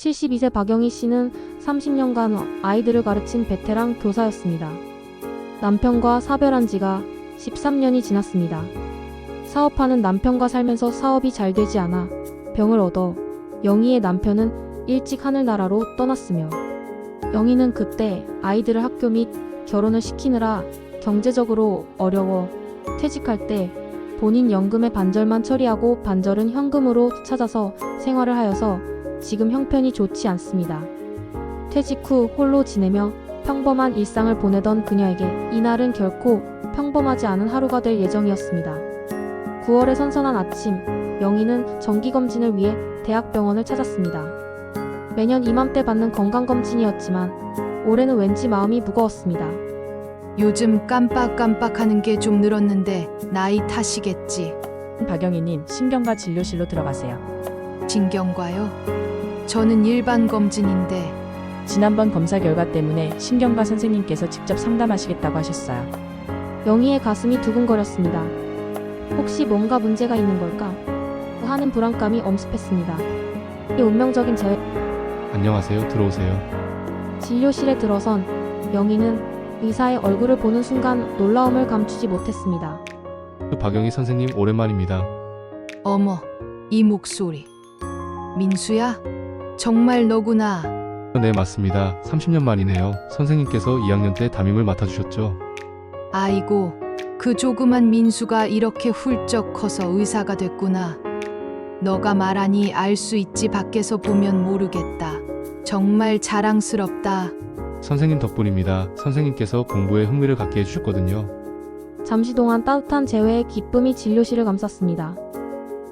72세 박영희 씨는 30년간 아이들을 가르친 베테랑 교사였습니다. 남편과 사별한 지가 13년이 지났습니다. 사업하는 남편과 살면서 사업이 잘 되지 않아 병을 얻어 영희의 남편은 일찍 하늘나라로 떠났으며 영희는 그때 아이들을 학교 및 결혼을 시키느라 경제적으로 어려워 퇴직할 때 본인 연금의 반절만 처리하고 반절은 현금으로 찾아서 생활을 하여서 지금 형편이 좋지 않습니다. 퇴직 후 홀로 지내며 평범한 일상을 보내던 그녀에게 이날은 결코 평범하지 않은 하루가 될 예정이었습니다. 9월의 선선한 아침, 영희는 정기검진을 위해 대학병원을 찾았습니다. 매년 이맘때 받는 건강검진이었지만 올해는 왠지 마음이 무거웠습니다. 요즘 깜빡깜빡하는 게 좀 늘었는데 나이 탓이겠지. 박영희님, 신경과 진료실로 들어가세요. 신경과요? 저는 일반 검진인데. 지난번 검사 결과 때문에 신경과 선생님께서 직접 상담하시겠다고 하셨어요. 영희의 가슴이 두근거렸습니다. 혹시 뭔가 문제가 있는 걸까? 하는 불안감이 엄습했습니다. 이 운명적인 재회. 안녕하세요. 들어오세요. 진료실에 들어선 영희는 의사의 얼굴을 보는 순간 놀라움을 감추지 못했습니다. 박영희 선생님 오랜만입니다. 어머, 이 목소리. 민수야? 정말 너구나. 네, 맞습니다. 30년 만이네요. 선생님께서 2학년 때 담임을 맡아주셨죠. 아이고, 그 조그만 민수가 이렇게 훌쩍 커서 의사가 됐구나. 너가 말하니 알 수 있지 밖에서 보면 모르겠다. 정말 자랑스럽다. 선생님 덕분입니다. 선생님께서 공부에 흥미를 갖게 해주셨거든요. 잠시 동안 따뜻한 재회의 기쁨이 진료실을 감쌌습니다.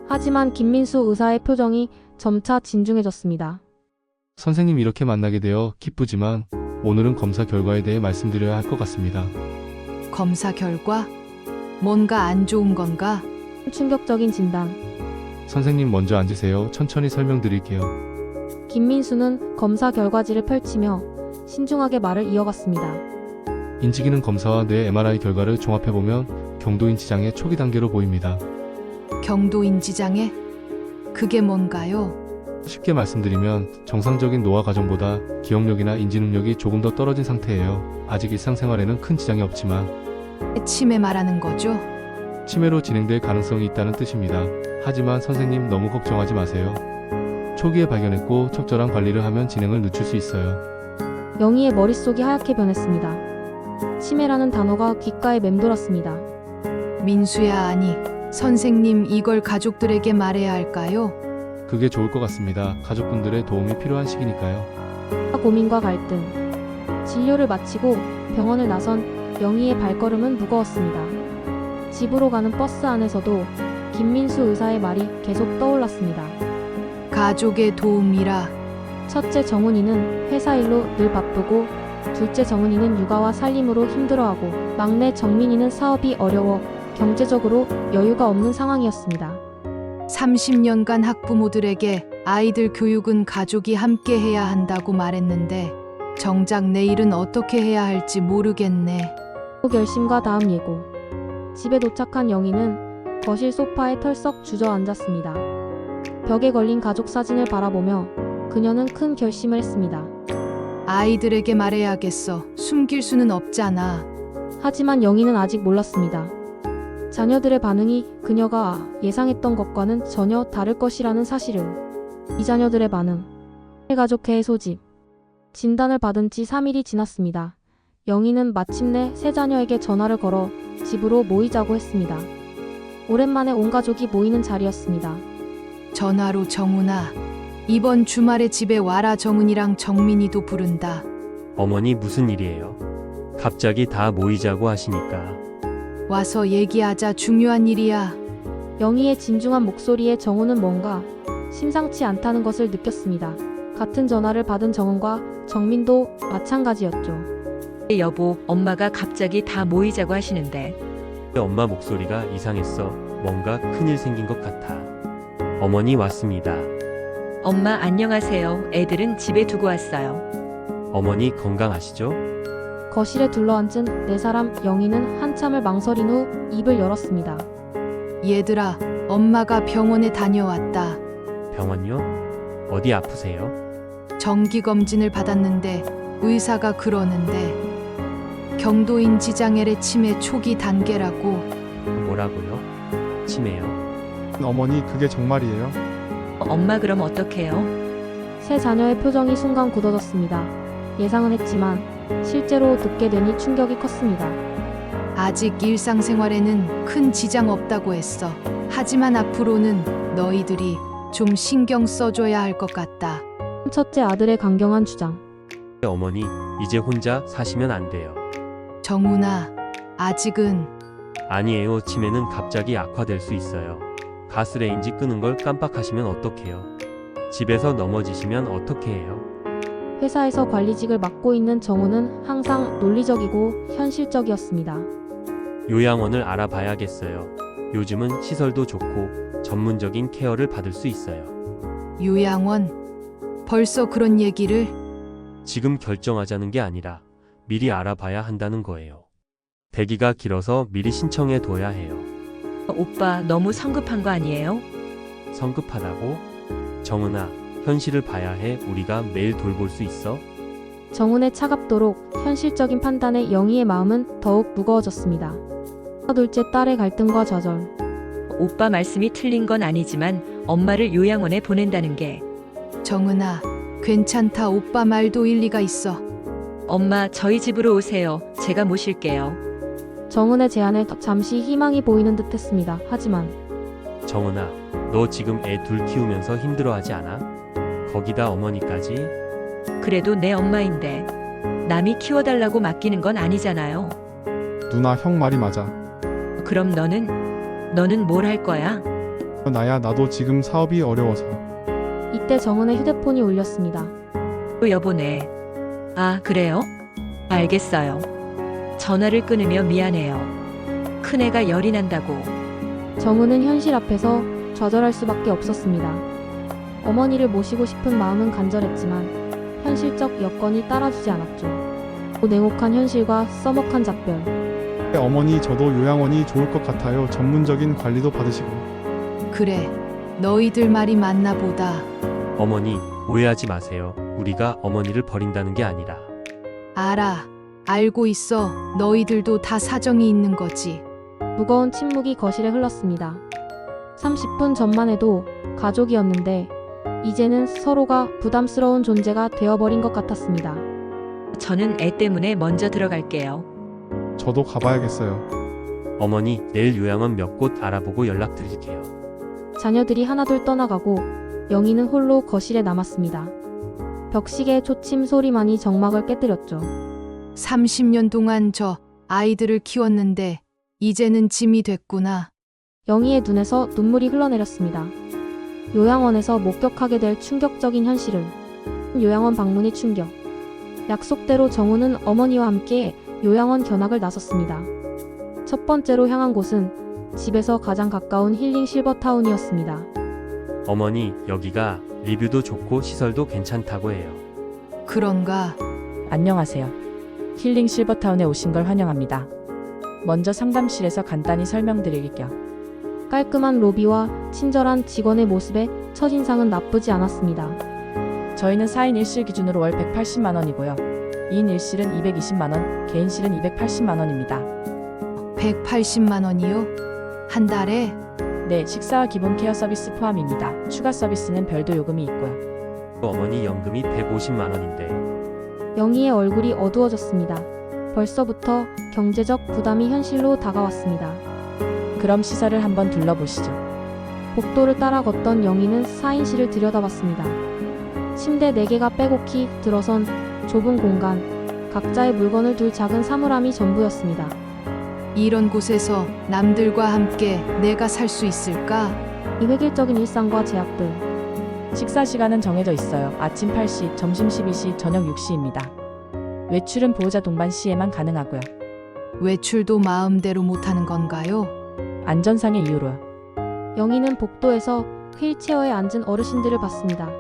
하지만 김민수 의사의 표정이 점차 진중해졌습니다. 선생님 이렇게 만나게 되어 기쁘지만 오늘은 검사 결과에 대해 말씀드려야 할 것 같습니다. 검사 결과? 뭔가 안 좋은 건가? 충격적인 진단. 선생님 먼저 앉으세요. 천천히 설명드릴게요. 김민수는 검사 결과지를 펼치며 신중하게 말을 이어갔습니다. 인지기능 검사와 뇌 MRI 결과를 종합해보면 경도인지장애 초기 단계로 보입니다. 경도인지장애? 그게 뭔가요? 쉽게 말씀드리면 정상적인 노화 과정보다 기억력이나 인지 능력이 조금 더 떨어진 상태예요. 아직 일상생활에는 큰 지장이 없지만 치매 말하는 거죠? 치매로 진행될 가능성이 있다는 뜻입니다. 하지만 선생님 너무 걱정하지 마세요. 초기에 발견했고 적절한 관리를 하면 진행을 늦출 수 있어요. 영희의 머릿속이 하얗게 변했습니다. 치매라는 단어가 귓가에 맴돌았습니다. 민수야, 아니, 선생님 이걸 가족들에게 말해야 할까요? 그게 좋을 것 같습니다. 가족분들의 도움이 필요한 시기니까요. 고민과 갈등. 진료를 마치고 병원을 나선 영희의 발걸음은 무거웠습니다. 집으로 가는 버스 안에서도 김민수 의사의 말이 계속 떠올랐습니다. 가족의 도움이라. 첫째 정훈이는 회사 일로 늘 바쁘고 둘째 정은이는 육아와 살림으로 힘들어하고 막내 정민이는 사업이 어려워 경제적으로 여유가 없는 상황이었습니다. 30년간 학부모들에게 아이들 교육은 가족이 함께 해야 한다고 말했는데 정작 내일은 어떻게 해야 할지 모르겠네. 결심과 다음 예고. 집에 도착한 영희는 거실 소파에 털썩 주저앉았습니다. 벽에 걸린 가족 사진을 바라보며 그녀는 큰 결심을 했습니다. 아이들에게 말해야겠어. 숨길 수는 없잖아. 하지만 영희는 아직 몰랐습니다. 자녀들의 반응이 그녀가 예상했던 것과는 전혀 다를 것이라는 사실을. 이 자녀들의 반응. 가족회의 소집. 진단을 받은 지 3일이 지났습니다. 영희는 마침내 세 자녀에게 전화를 걸어 집으로 모이자고 했습니다. 오랜만에 온 가족이 모이는 자리였습니다. 전화로 정훈아. 이번 주말에 집에 와라. 정은이랑 정민이도 부른다. 어머니 무슨 일이에요? 갑자기 다 모이자고 하시니까. 와서 얘기하자. 중요한 일이야. 영희의 진중한 목소리에 정훈은 뭔가 심상치 않다는 것을 느꼈습니다. 같은 전화를 받은 정훈과 정민도 마찬가지였죠. 여보, 엄마가 갑자기 다 모이자고 하시는데. 엄마 목소리가 이상했어. 뭔가 큰일 생긴 것 같아. 어머니 왔습니다. 엄마 안녕하세요. 애들은 집에 두고 왔어요. 어머니 건강하시죠? 거실에 둘러앉은 네 사람. 영희는 한참을 망설인 후 입을 열었습니다. 얘들아, 엄마가 병원에 다녀왔다. 병원요? 어디 아프세요? 정기검진을 받았는데 의사가 그러는데 경도인 지장혈의 치매 초기 단계라고. 뭐라고요? 치매요? 어머니, 그게 정말이에요? 엄마 그럼 어떡해요? 세 자녀의 표정이 순간 굳어졌습니다. 예상은 했지만 실제로 듣게 되니 충격이 컸습니다. 아직 일상생활에는 큰 지장 없다고 했어. 하지만 앞으로는 너희들이 좀 신경 써줘야 할 것 같다. 첫째 아들의 강경한 주장. 어머니, 이제 혼자 사시면 안 돼요. 정훈아, 아직은. 아니에요. 치매는 갑자기 악화될 수 있어요. 가스레인지 끄는 걸 깜빡하시면 어떡해요? 집에서 넘어지시면 어떻게 해요? 회사에서 관리직을 맡고 있는 정우는 항상 논리적이고 현실적이었습니다. 요양원을 알아봐야겠어요. 요즘은 시설도 좋고 전문적인 케어를 받을 수 있어요. 요양원? 벌써 그런 얘기를? 지금 결정하자는 게 아니라 미리 알아봐야 한다는 거예요. 대기가 길어서 미리 신청해 둬야 해요. 오빠 너무 성급한 거 아니에요? 성급하다고? 정은아, 현실을 봐야 해. 우리가 매일 돌볼 수 있어? 정훈의 차갑도록 현실적인 판단에 영희의 마음은 더욱 무거워졌습니다. 둘째 딸의 갈등과 좌절. 오빠 말씀이 틀린 건 아니지만 엄마를 요양원에 보낸다는 게. 정은아, 괜찮다. 오빠 말도 일리가 있어. 엄마 저희 집으로 오세요. 제가 모실게요. 정훈의 제안에 잠시 희망이 보이는 듯했습니다. 하지만 정은아, 너 지금 애 둘 키우면서 힘들어하지 않아? 거기다 어머니까지? 그래도 내 엄마인데 남이 키워달라고 맡기는 건 아니잖아요. 누나, 형 말이 맞아. 그럼 너는 뭘 할 거야? 나야, 나도 지금 사업이 어려워서. 이때 정훈의 휴대폰이 울렸습니다. 또 여보네. 아 그래요? 알겠어요. 전화를 끊으며 미안해요. 큰애가 열이 난다고. 정훈은 현실 앞에서 좌절할 수밖에 없었습니다. 어머니를 모시고 싶은 마음은 간절했지만 현실적 여건이 따라주지 않았죠. 냉혹한 현실과 써먹한 작별. 어머니, 저도 요양원이 좋을 것 같아요. 전문적인 관리도 받으시고. 그래, 너희들 말이 맞나 보다. 어머니, 오해하지 마세요. 우리가 어머니를 버린다는 게 아니라. 알고 있어. 너희들도 다 사정이 있는 거지. 무거운 침묵이 거실에 흘렀습니다. 30분 전만 해도 가족이었는데 이제는 서로가 부담스러운 존재가 되어버린 것 같았습니다. 저는 애 때문에 먼저 들어갈게요. 저도 가봐야겠어요. 어머니, 내일 요양원 몇 곳 알아보고 연락드릴게요. 자녀들이 하나둘 떠나가고 영희는 홀로 거실에 남았습니다. 벽시계의 초침 소리만이 정막을 깨뜨렸죠. 30년 동안 저 아이들을 키웠는데 이제는 짐이 됐구나. 영희의 눈에서 눈물이 흘러내렸습니다. 요양원에서 목격하게 될 충격적인 현실을. 요양원 방문이 충격. 약속대로 정우는 어머니와 함께 요양원 견학을 나섰습니다. 첫 번째로 향한 곳은 집에서 가장 가까운 힐링 실버타운이었습니다. 어머니, 여기가 리뷰도 좋고 시설도 괜찮다고 해요. 그런가? 안녕하세요. 힐링 실버타운에 오신 걸 환영합니다. 먼저 상담실에서 간단히 설명드릴게요. 깔끔한 로비와 친절한 직원의 모습에 첫인상은 나쁘지 않았습니다. 저희는 4인 1실 기준으로 월 180만 원이고요. 2인 1실은 220만 원, 개인실은 280만 원입니다. 180만 원이요? 한 달에? 네, 식사와 기본 케어 서비스 포함입니다. 추가 서비스는 별도 요금이 있고요. 어머니 연금이 150만 원인데. 영희의 얼굴이 어두워졌습니다. 벌써부터 경제적 부담이 현실로 다가왔습니다. 그럼 시설을 한번 둘러보시죠. 복도를 따라 걷던 영희는 4인실을 들여다봤습니다. 침대 4개가 빼곡히 들어선 좁은 공간, 각자의 물건을 둘 작은 사물함이 전부였습니다. 이런 곳에서 남들과 함께 내가 살 수 있을까? 이 획일적인 일상과 제약들. 식사 시간은 정해져 있어요. 아침 8시, 점심 12시, 저녁 6시입니다. 외출은 보호자 동반 시에만 가능하고요. 외출도 마음대로 못하는 건가요? 안전상의 이유로요. 영희는 복도에서 휠체어에 앉은 어르신들을 봤습니다.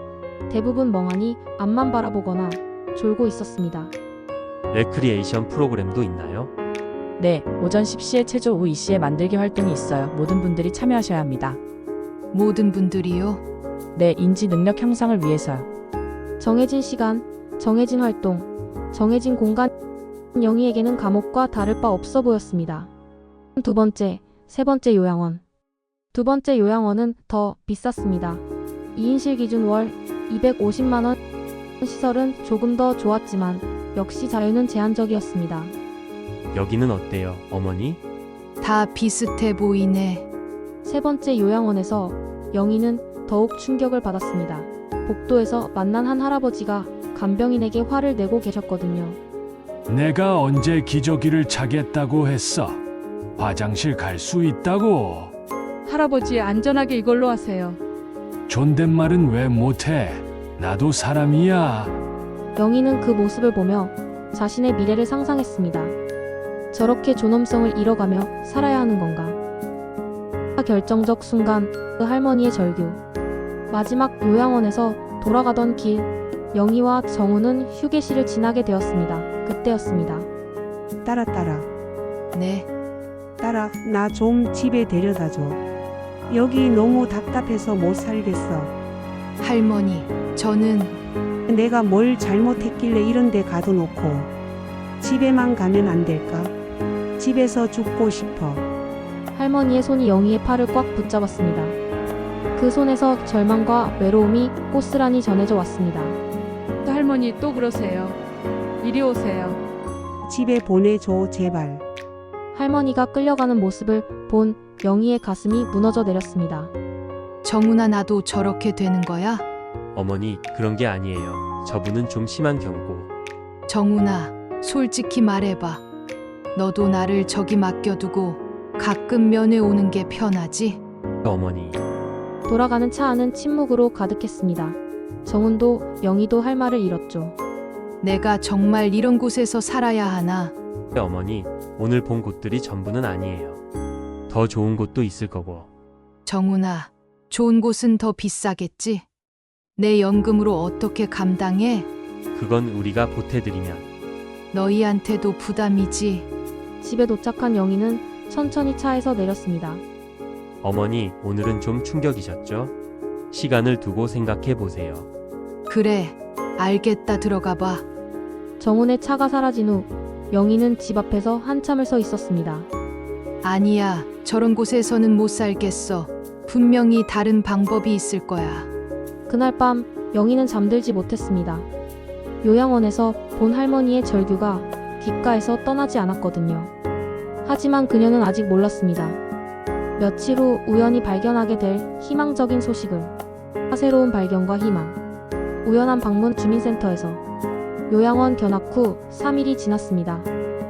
대부분 멍하니 앞만 바라보거나 졸고 있었습니다. 레크리에이션 프로그램도 있나요? 네, 오전 10시에 체조, 오후 2시에 만들기 활동이 있어요. 모든 분들이 참여하셔야 합니다. 모든 분들이요? 네, 인지 능력 향상을 위해서요. 정해진 시간, 정해진 활동, 정해진 공간. 영희에게는 감옥과 다를 바 없어 보였습니다. 두 번째, 세 번째 요양원. 두 번째 요양원은 더 비쌌습니다. 2인실 기준 월 250만 원. 시설은 조금 더 좋았지만 역시 자유는 제한적이었습니다. 여기는 어때요, 어머니? 다 비슷해 보이네. 세 번째 요양원에서 영희는 더욱 충격을 받았습니다. 복도에서 만난 한 할아버지가 간병인에게 화를 내고 계셨거든요. 내가 언제 기저귀를 차겠다고 했어? 화장실 갈 수 있다고. 할아버지 안전하게 이걸로 하세요. 존댓말은 왜 못해? 나도 사람이야. 영희는 그 모습을 보며 자신의 미래를 상상했습니다. 저렇게 존엄성을 잃어가며 살아야 하는 건가? 결정적 순간, 그 할머니의 절규. 마지막 요양원에서 돌아가던 길, 영희와 정우는 휴게실을 지나게 되었습니다. 그때였습니다. 따라. 네, 따라, 나 좀 집에 데려다줘. 여기 너무 답답해서 못 살겠어. 할머니, 저는 내가 뭘 잘못했길래 이런 데 가둬놓고. 집에만 가면 안 될까? 집에서 죽고 싶어. 할머니의 손이 영희의 팔을 꽉 붙잡았습니다. 그 손에서 절망과 외로움이 꼬스라니 전해져 왔습니다. 할머니 또 그러세요. 이리 오세요. 집에 보내줘, 제발. 할머니가 끌려가는 모습을 본 영희의 가슴이 무너져 내렸습니다. 정훈아, 나도 저렇게 되는 거야? 어머니, 그런 게 아니에요. 저분은 좀 심한 경고. 정훈아, 솔직히 말해봐. 너도 나를 저기 맡겨두고 가끔 면회 오는 게 편하지? 어머니, 돌아가는 차 안은 침묵으로 가득했습니다. 정훈도 영희도 할 말을 잃었죠. 내가 정말 이런 곳에서 살아야 하나? 어머니, 오늘 본 곳들이 전부는 아니에요. 더 좋은 곳도 있을 거고. 정훈아, 좋은 곳은 더 비싸겠지? 내 연금으로 어떻게 감당해? 그건 우리가 보태드리면. 너희한테도 부담이지. 집에 도착한 영희는 천천히 차에서 내렸습니다. 어머니, 오늘은 좀 충격이셨죠? 시간을 두고 생각해 보세요. 그래, 알겠다. 들어가 봐. 정훈의 차가 사라진 후 영희는 집 앞에서 한참을 서 있었습니다. 아니야, 저런 곳에서는 못 살겠어. 분명히 다른 방법이 있을 거야. 그날 밤 영희는 잠들지 못했습니다. 요양원에서 본 할머니의 절규가 귓가에서 떠나지 않았거든요. 하지만 그녀는 아직 몰랐습니다. 며칠 후 우연히 발견하게 될 희망적인 소식을. 새로운 발견과 희망. 우연한 방문 주민센터에서. 요양원 견학 후 3일이 지났습니다.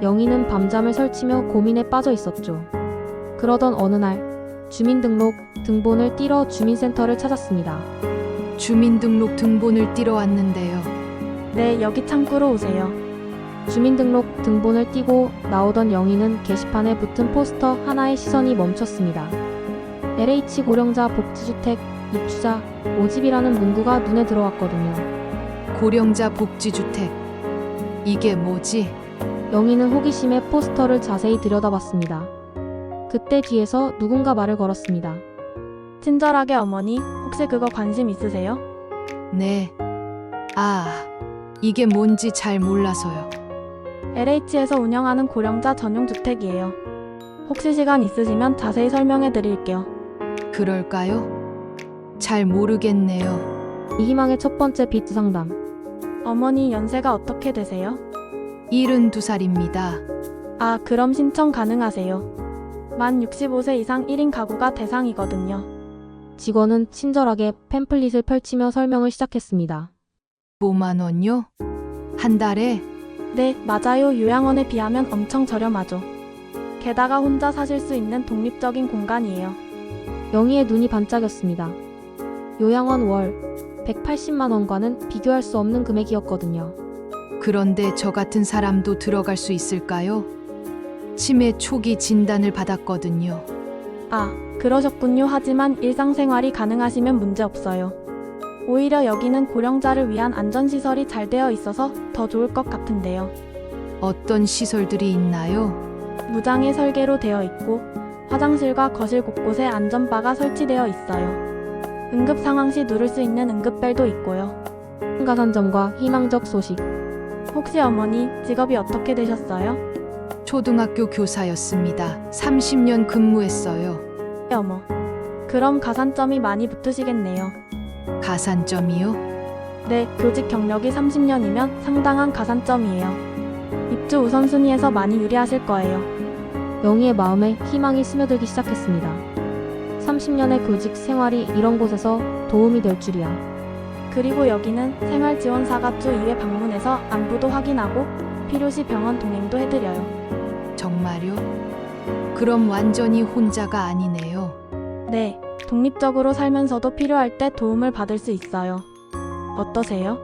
영희는 밤잠을 설치며 고민에 빠져 있었죠. 그러던 어느 날 주민등록 등본을 띄러 주민센터를 찾았습니다. 주민등록 등본을 띄러 왔는데요. 네, 여기 창구로 오세요. 주민등록 등본을 띄고 나오던 영희는 게시판에 붙은 포스터 하나에 시선이 멈췄습니다. LH 고령자 복지주택 입주자 5집이라는 문구가 눈에 들어왔거든요. 고령자 복지주택. 이게 뭐지? 영희는 호기심에 포스터를 자세히 들여다봤습니다. 그때 뒤에서 누군가 말을 걸었습니다. 친절하게 어머니, 혹시 그거 관심 있으세요? 네. 아, 이게 뭔지 잘 몰라서요. LH에서 운영하는 고령자 전용 주택이에요. 혹시 시간 있으시면 자세히 설명해 드릴게요. 그럴까요? 잘 모르겠네요. 이 희망의 첫 번째 빚 상담. 어머니 연세가 어떻게 되세요? 72살입니다. 아, 그럼 신청 가능하세요. 만 65세 이상 1인 가구가 대상이거든요. 직원은 친절하게 팸플릿을 펼치며 설명을 시작했습니다. 5만 원요? 한 달에? 네, 맞아요. 요양원에 비하면 엄청 저렴하죠. 게다가 혼자 사실 수 있는 독립적인 공간이에요. 영희의 눈이 반짝였습니다. 요양원 월 180만 원과는 비교할 수 없는 금액이었거든요. 그런데 저 같은 사람도 들어갈 수 있을까요? 치매 초기 진단을 받았거든요. 아, 그러셨군요. 하지만 일상생활이 가능하시면 문제없어요. 오히려 여기는 고령자를 위한 안전시설이 잘 되어 있어서 더 좋을 것 같은데요. 어떤 시설들이 있나요? 무장의 설계로 되어 있고 화장실과 거실 곳곳에 안전바가 설치되어 있어요. 응급 상황 시 누를 수 있는 응급벨도 있고요. 가산점과 희망적 소식. 혹시 어머니 직업이 어떻게 되셨어요? 초등학교 교사였습니다. 30년 근무했어요. 어머. 그럼 가산점이 많이 붙으시겠네요. 가산점이요? 네, 교직 경력이 30년이면 상당한 가산점이에요. 입주 우선순위에서 많이 유리하실 거예요. 영희의 마음에 희망이 스며들기 시작했습니다. 30년의 교직 생활이 이런 곳에서 도움이 될 줄이야. 그리고 여기는 생활지원사가 주 2회 방문해서 안부도 확인하고 필요시 병원 동행도 해드려요. 정말요? 그럼 완전히 혼자가 아니네요. 네, 독립적으로 살면서도 필요할 때 도움을 받을 수 있어요. 어떠세요?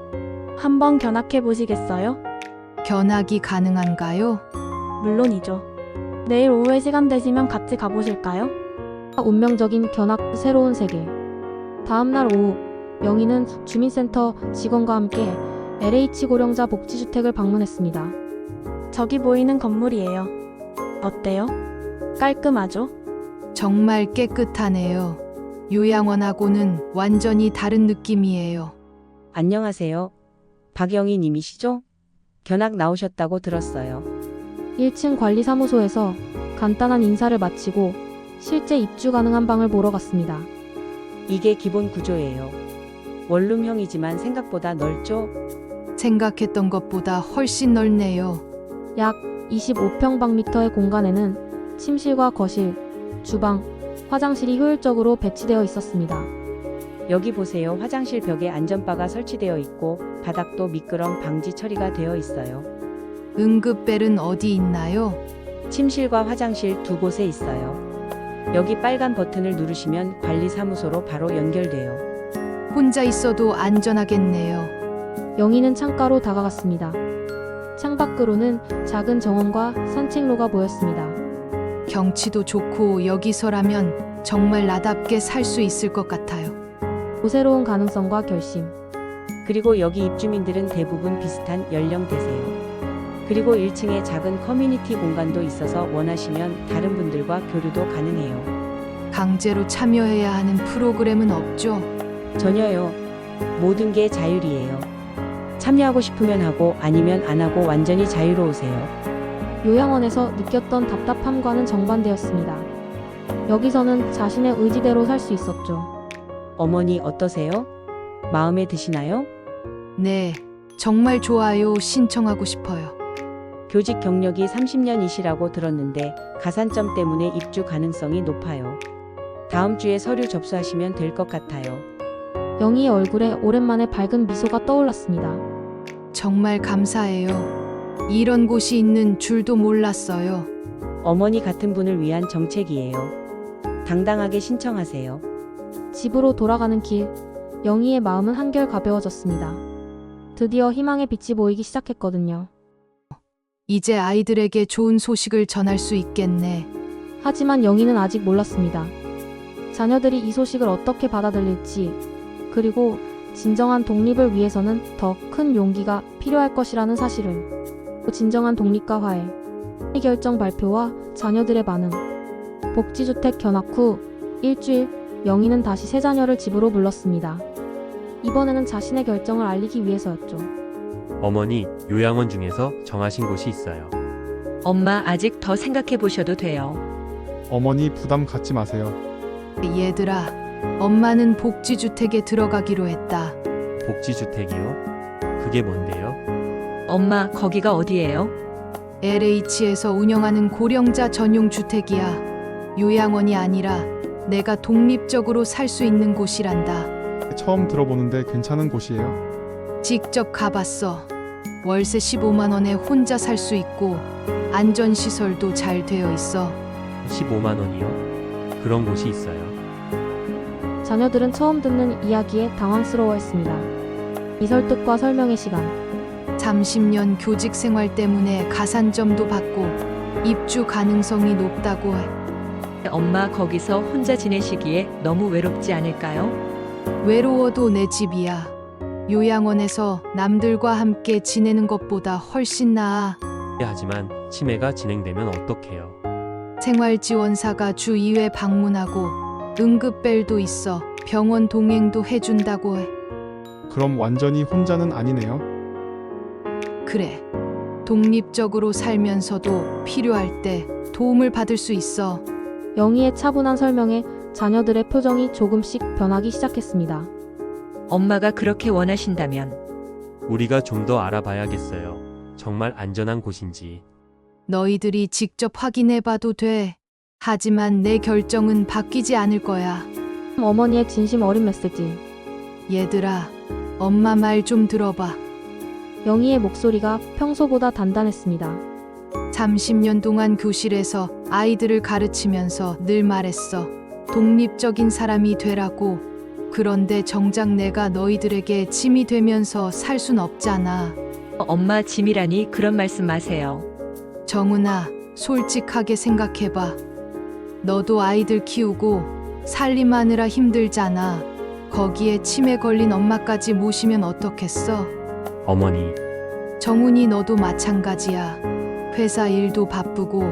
한번 견학해 보시겠어요? 견학이 가능한가요? 물론이죠. 내일 오후에 시간 되시면 같이 가보실까요? 운명적인 견학 새로운 세계. 다음날 오후 영희는 주민센터 직원과 함께 LH 고령자 복지주택을 방문했습니다. 저기 보이는 건물이에요. 어때요? 깔끔하죠? 정말 깨끗하네요. 요양원하고는 완전히 다른 느낌이에요. 안녕하세요. 박영희 님이시죠? 견학 나오셨다고 들었어요. 1층 관리사무소에서 간단한 인사를 마치고 실제 입주 가능한 방을 보러 갔습니다. 이게 기본 구조예요. 원룸형이지만 생각보다 넓죠? 생각했던 것보다 훨씬 넓네요. 약 25평방미터의 공간에는 침실과 거실, 주방, 화장실이 효율적으로 배치되어 있었습니다. 여기 보세요. 화장실 벽에 안전바가 설치되어 있고 바닥도 미끄럼 방지 처리가 되어 있어요. 응급벨은 어디 있나요? 침실과 화장실 두 곳에 있어요. 여기 빨간 버튼을 누르시면 관리사무소로 바로 연결돼요. 혼자 있어도 안전하겠네요. 영희는 창가로 다가갔습니다. 창밖으로는 작은 정원과 산책로가 보였습니다. 경치도 좋고 여기서라면 정말 나답게 살 수 있을 것 같아요. 새로운 가능성과 결심. 그리고 여기 입주민들은 대부분 비슷한 연령대세요. 그리고 1층에 작은 커뮤니티 공간도 있어서 원하시면 다른 분들과 교류도 가능해요. 강제로 참여해야 하는 프로그램은 없죠? 전혀요. 모든 게 자율이에요. 참여하고 싶으면 하고 아니면 안 하고 완전히 자유로우세요. 요양원에서 느꼈던 답답함과는 정반대였습니다. 여기서는 자신의 의지대로 살 수 있었죠. 어머니 어떠세요? 마음에 드시나요? 네, 정말 좋아요. 신청하고 싶어요. 교직 경력이 30년이시라고 들었는데 가산점 때문에 입주 가능성이 높아요. 다음 주에 서류 접수하시면 될 것 같아요. 영희의 얼굴에 오랜만에 밝은 미소가 떠올랐습니다. 정말 감사해요. 이런 곳이 있는 줄도 몰랐어요. 어머니 같은 분을 위한 정책이에요. 당당하게 신청하세요. 집으로 돌아가는 길, 영희의 마음은 한결 가벼워졌습니다. 드디어 희망의 빛이 보이기 시작했거든요. 이제 아이들에게 좋은 소식을 전할 수 있겠네. 하지만 영희는 아직 몰랐습니다. 자녀들이 이 소식을 어떻게 받아들일지, 그리고 진정한 독립을 위해서는 더 큰 용기가 필요할 것이라는 사실을. 진정한 독립과 화해, 이 결정 발표와 자녀들의 반응. 복지주택 견학 후 일주일, 영희는 다시 세 자녀를 집으로 불렀습니다. 이번에는 자신의 결정을 알리기 위해서였죠. 어머니, 요양원 중에서 정하신 곳이 있어요. 엄마 아직 더 생각해 보셔도 돼요. 어머니 부담 갖지 마세요. 얘들아, 엄마는 복지주택에 들어가기로 했다. 복지주택이요? 그게 뭔데요? 엄마 거기가 어디예요? LH에서 운영하는 고령자 전용 주택이야. 요양원이 아니라 내가 독립적으로 살 수 있는 곳이란다. 처음 들어보는데 괜찮은 곳이에요? 직접 가봤어. 월세 15만 원에 혼자 살 수 있고 안전시설도 잘 되어 있어. 15만 원이요? 그런 곳이 있어요. 자녀들은 처음 듣는 이야기에 당황스러워했습니다. 이 설득과 설명의 시간. 30년 교직 생활 때문에 가산점도 받고 입주 가능성이 높다고 해. 엄마 거기서 혼자 지내시기에 너무 외롭지 않을까요? 외로워도 내 집이야. 요양원에서 남들과 함께 지내는 것보다 훨씬 나아. 하지만 치매가 진행되면 어떡해요? 생활지원사가 주 2회 방문하고 응급벨도 있어 병원 동행도 해준다고 해. 그럼 완전히 혼자는 아니네요. 그래. 독립적으로 살면서도 필요할 때 도움을 받을 수 있어. 영희의 차분한 설명에 자녀들의 표정이 조금씩 변하기 시작했습니다. 엄마가 그렇게 원하신다면 우리가 좀 더 알아봐야겠어요. 정말 안전한 곳인지. 너희들이 직접 확인해봐도 돼. 하지만 내 결정은 바뀌지 않을 거야. 어머니의 진심 어린 메시지. 얘들아, 엄마 말 좀 들어봐. 영희의 목소리가 평소보다 단단했습니다. 30년 동안 교실에서 아이들을 가르치면서 늘 말했어. 독립적인 사람이 되라고. 그런데 정작 내가 너희들에게 짐이 되면서 살 순 없잖아. 엄마 짐이라니 그런 말씀 마세요. 정은아, 솔직하게 생각해봐. 너도 아이들 키우고 살림하느라 힘들잖아. 거기에 치매 걸린 엄마까지 모시면 어떻겠어? 어머니, 정훈이 너도 마찬가지야. 회사 일도 바쁘고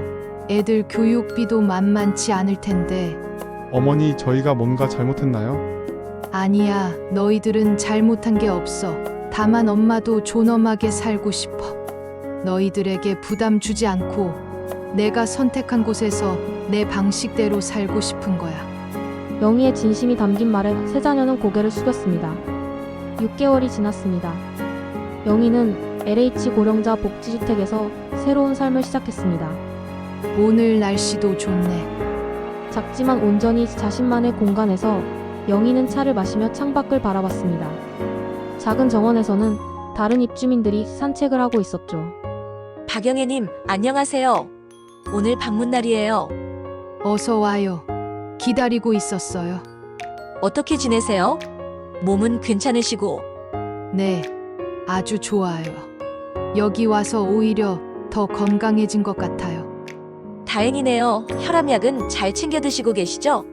애들 교육비도 만만치 않을 텐데. 어머니, 저희가 뭔가 잘못했나요? 아니야, 너희들은 잘못한 게 없어. 다만 엄마도 존엄하게 살고 싶어. 너희들에게 부담 주지 않고 내가 선택한 곳에서 내 방식대로 살고 싶은 거야. 영희의 진심이 담긴 말에 세 자녀는 고개를 숙였습니다. 6개월이 지났습니다. 영희는 LH 고령자 복지주택에서 새로운 삶을 시작했습니다. 오늘 날씨도 좋네. 작지만 온전히 자신만의 공간에서 영희는 차를 마시며 창밖을 바라봤습니다. 작은 정원에서는 다른 입주민들이 산책을 하고 있었죠. 박영애님, 안녕하세요. 오늘 방문 날이에요. 어서 와요. 기다리고 있었어요. 어떻게 지내세요? 몸은 괜찮으시고? 네, 아주 좋아요. 여기 와서 오히려 더 건강해진 것 같아요. 다행이네요. 혈압약은 잘 챙겨 드시고 계시죠?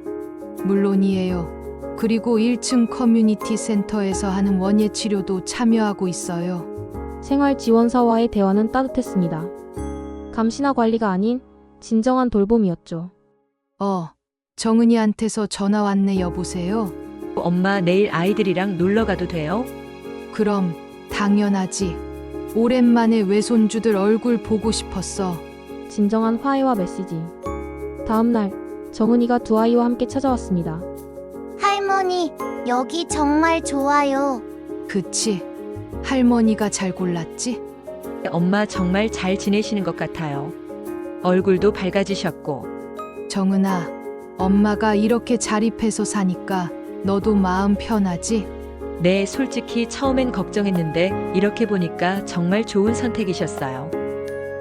물론이에요. 그리고 1층 커뮤니티 센터에서 하는 원예 치료도 참여하고 있어요. 생활지원사와의 대화는 따뜻했습니다. 감시나 관리가 아닌 진정한 돌봄이었죠. 정은이한테서 전화 왔네. 여보세요? 엄마 내일 아이들이랑 놀러 가도 돼요? 그럼 당연하지. 오랜만에 외손주들 얼굴 보고 싶었어. 진정한 화해와 메시지. 다음 날 정은이가 두 아이와 함께 찾아왔습니다. 할머니, 여기 정말 좋아요. 그치? 할머니가 잘 골랐지? 엄마 정말 잘 지내시는 것 같아요. 얼굴도 밝아지셨고. 정은아, 엄마가 이렇게 자립해서 사니까 너도 마음 편하지? 네, 솔직히 처음엔 걱정했는데 이렇게 보니까 정말 좋은 선택이셨어요.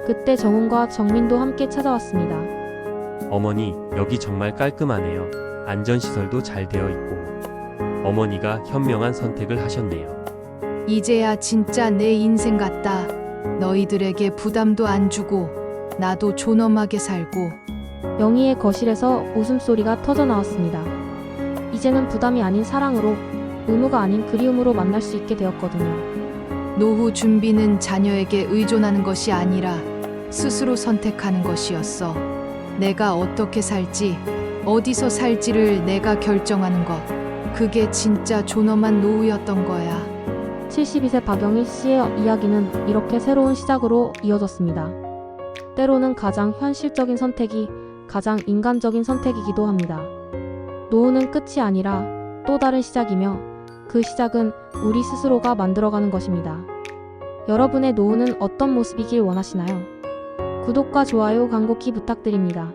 그때 정훈과 정민도 함께 찾아왔습니다. 어머니, 여기 정말 깔끔하네요. 안전시설도 잘 되어 있고. 어머니가 현명한 선택을 하셨네요. 이제야 진짜 내 인생 같다. 너희들에게 부담도 안 주고 나도 존엄하게 살고. 영희의 거실에서 웃음소리가 터져 나왔습니다. 이제는 부담이 아닌 사랑으로, 의무가 아닌 그리움으로 만날 수 있게 되었거든요. 노후 준비는 자녀에게 의존하는 것이 아니라 스스로 선택하는 것이었어. 내가 어떻게 살지, 어디서 살지를 내가 결정하는 것. 그게 진짜 존엄한 노후였던 거야. 72세 박영희 씨의 이야기는 이렇게 새로운 시작으로 이어졌습니다. 때로는 가장 현실적인 선택이 가장 인간적인 선택이기도 합니다. 노후는 끝이 아니라 또 다른 시작이며 그 시작은 우리 스스로가 만들어가는 것입니다. 여러분의 노후는 어떤 모습이길 원하시나요? 구독과 좋아요, 광고키 부탁드립니다.